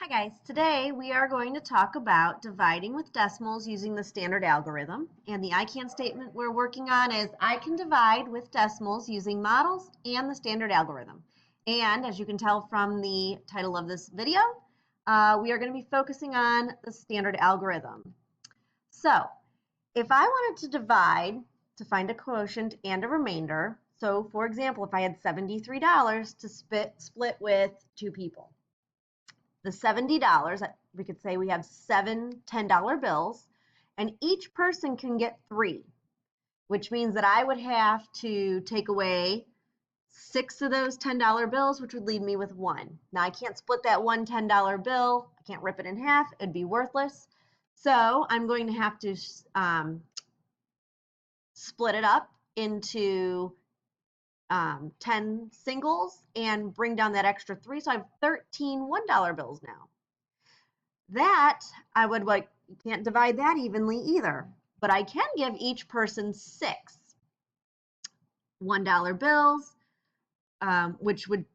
Hi guys, today we are going to talk about dividing with decimals using the standard algorithm. And the I can statement we're working on is I can divide with decimals using models and the standard algorithm. And as you can tell from the title of this video, we are going to be focusing on the standard algorithm. So if I wanted to divide to find a quotient and a remainder, so for example, if I had $73 to split with two people, the $70, we could say we have seven $10 bills, and each person can get three, which means that I would have to take away 6 of those $10 bills, which would leave me with one. Now, I can't split that one $10 bill. I can't rip it in half. It'd be worthless. So I'm going to have to split it up into 10 singles and bring down that extra 3. So I have 13 $1 bills now. That I would you can't divide that evenly either, but I can give each person 6 $1 bills, which would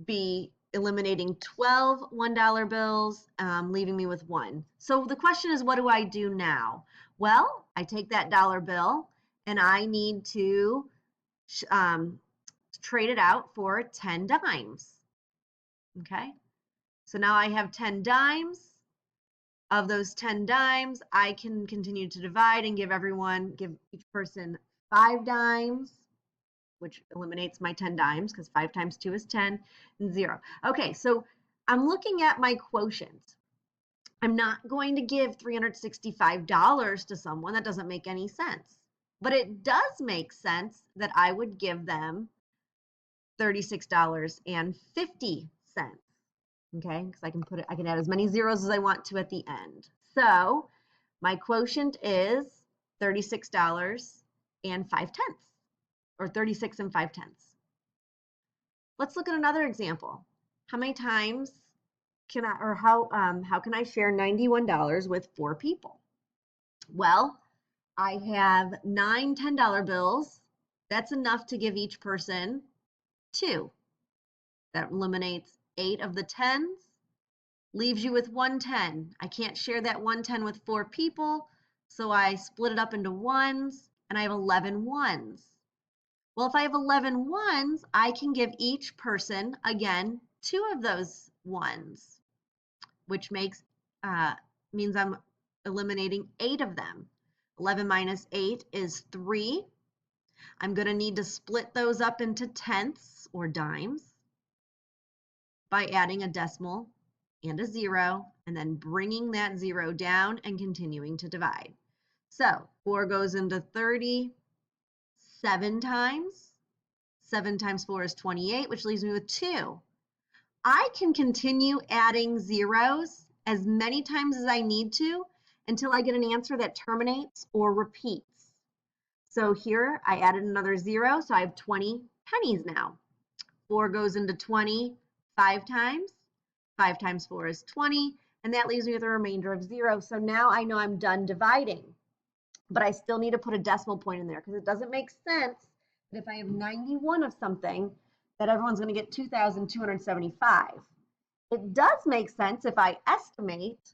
be eliminating 12 $1 bills, leaving me with 1. So the question is, what do I do now? Well, I take that dollar bill and I need to trade it out for 10 dimes. Okay, so now I have 10 dimes. Of those 10 dimes, I can continue to divide and give each person 5 dimes, which eliminates my 10 dimes because 5 times 2 is 10, and 0. Okay, so I'm looking at my quotient. I'm not going to give $365 to someone. That doesn't make any sense. But it does make sense that I would give them $36.50. Okay, because I can add as many zeros as I want to at the end. So my quotient is $36.05, or 36 and 5/10. Let's look at another example. How many times can I, or how can I share $91 with 4 people? Well, I have 9 $10 bills. That's enough to give each person 2. That eliminates 8 of the 10s, leaves you with 110. I can't share that 110 with 4 people, so I split it up into ones, and I have 11 ones. Well, if I have 11 ones, I can give each person, again, 2 of those ones, which means I'm eliminating 8 of them. 11 minus 8 is 3. I'm going to need to split those up into tenths or dimes by adding a decimal and a 0, and then bringing that 0 down and continuing to divide. So 4 goes into 30 7 times. 7 times 4 is 28, which leaves me with 2. I can continue adding zeros as many times as I need to until I get an answer that terminates or repeats. So here I added another 0, so I have 20 pennies now. 4 goes into 20 5 times. 5 times 4 is 20, and that leaves me with a remainder of 0. So now I know I'm done dividing, but I still need to put a decimal point in there because it doesn't make sense that if I have 91 of something that everyone's going to get 2,275. It does make sense if I estimate,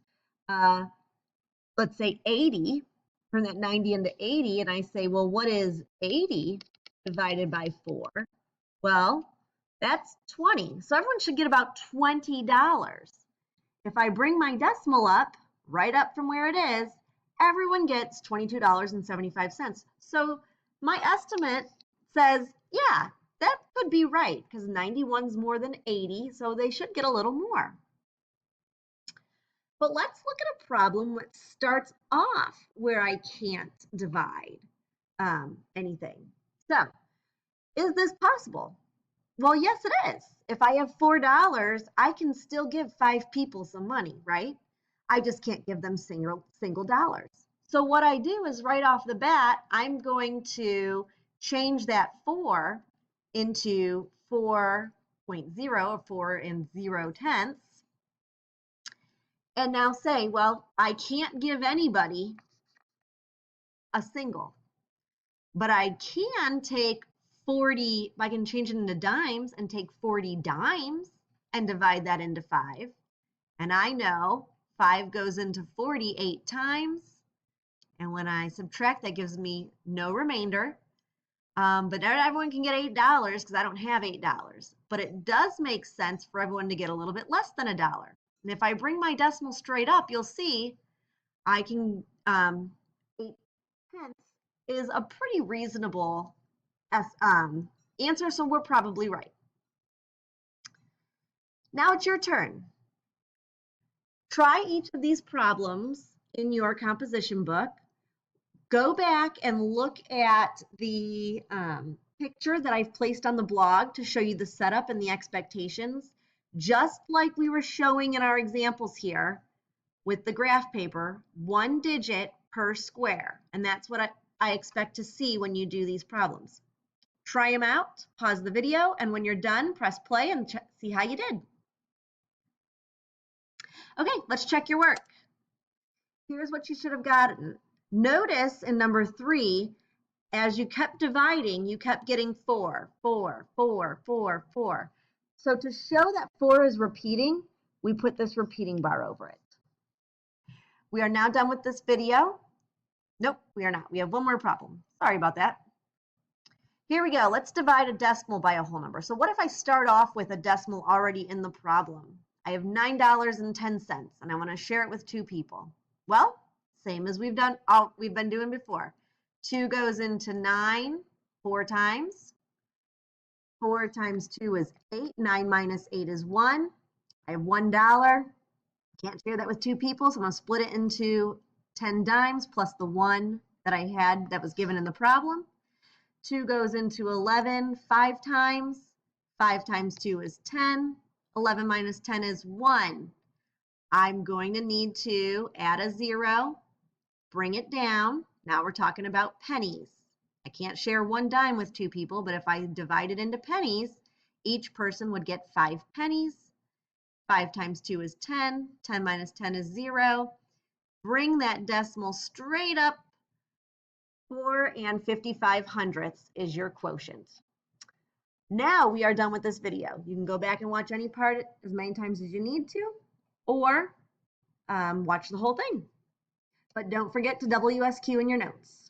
let's say 80, turn that 90 into 80, and I say, well, what is 80 divided by 4? Well, that's 20. So everyone should get about $20. If I bring my decimal up, right up from where it is, everyone gets $22.75. So my estimate says, yeah, that could be right because 91 is more than 80, so they should get a little more. But let's look at a problem that starts off where I can't divide anything. So, is this possible? Well, yes, it is. If I have $4, I can still give 5 people some money, right? I just can't give them single dollars. So what I do is right off the bat, I'm going to change that 4 into 4.0, or 4 and 0/10, and now say, well, I can't give anybody a single, but I can take 40, I can change it into dimes and take 40 dimes and divide that into 5. And I know 5 goes into 40 8 times. And when I subtract, that gives me no remainder. But not everyone can get $8 because I don't have $8. But it does make sense for everyone to get a little bit less than $1. And if I bring my decimal straight up, you'll see I can 8 pence is a pretty reasonable answer, so we're probably right. Now it's your turn. Try each of these problems in your composition book. Go back and look at the picture that I've placed on the blog to show you the setup and the expectations, just like we were showing in our examples here with the graph paper, 1 digit per square. And that's what I expect to see when you do these problems. Try them out, pause the video, and when you're done, press play and see how you did. Okay, let's check your work. Here's what you should have gotten. Notice in number 3, as you kept dividing, you kept getting 4, 4, 4, 4, 4. So to show that 4 is repeating, we put this repeating bar over it. We are now done with this video. Nope, we are not. We have one more problem. Sorry about that. Here we go. Let's divide a decimal by a whole number. So what if I start off with a decimal already in the problem? I have $9.10 and I want to share it with 2 people. Well, same as we've been doing before. 2 goes into 9 4 times. 4 times 2 is 8. 9 minus 8 is 1. I have $1. Can't share that with 2 people, so I'm going to split it into 10 dimes plus the 1 that I had that was given in the problem. 2 goes into 11 5 times. 5 times 2 is 10. 11 minus 10 is 1. I'm going to need to add a 0, bring it down. Now we're talking about pennies. I can't share 1 dime with 2 people, but if I divide it into pennies, each person would get 5 pennies. 5 times 2 is 10. 10 minus 10 is 0. Bring that decimal straight up. 4 55 is your quotient. Now we are done with this video. You can go back and watch any part as many times as you need to, or watch the whole thing. But don't forget to WSQ in your notes.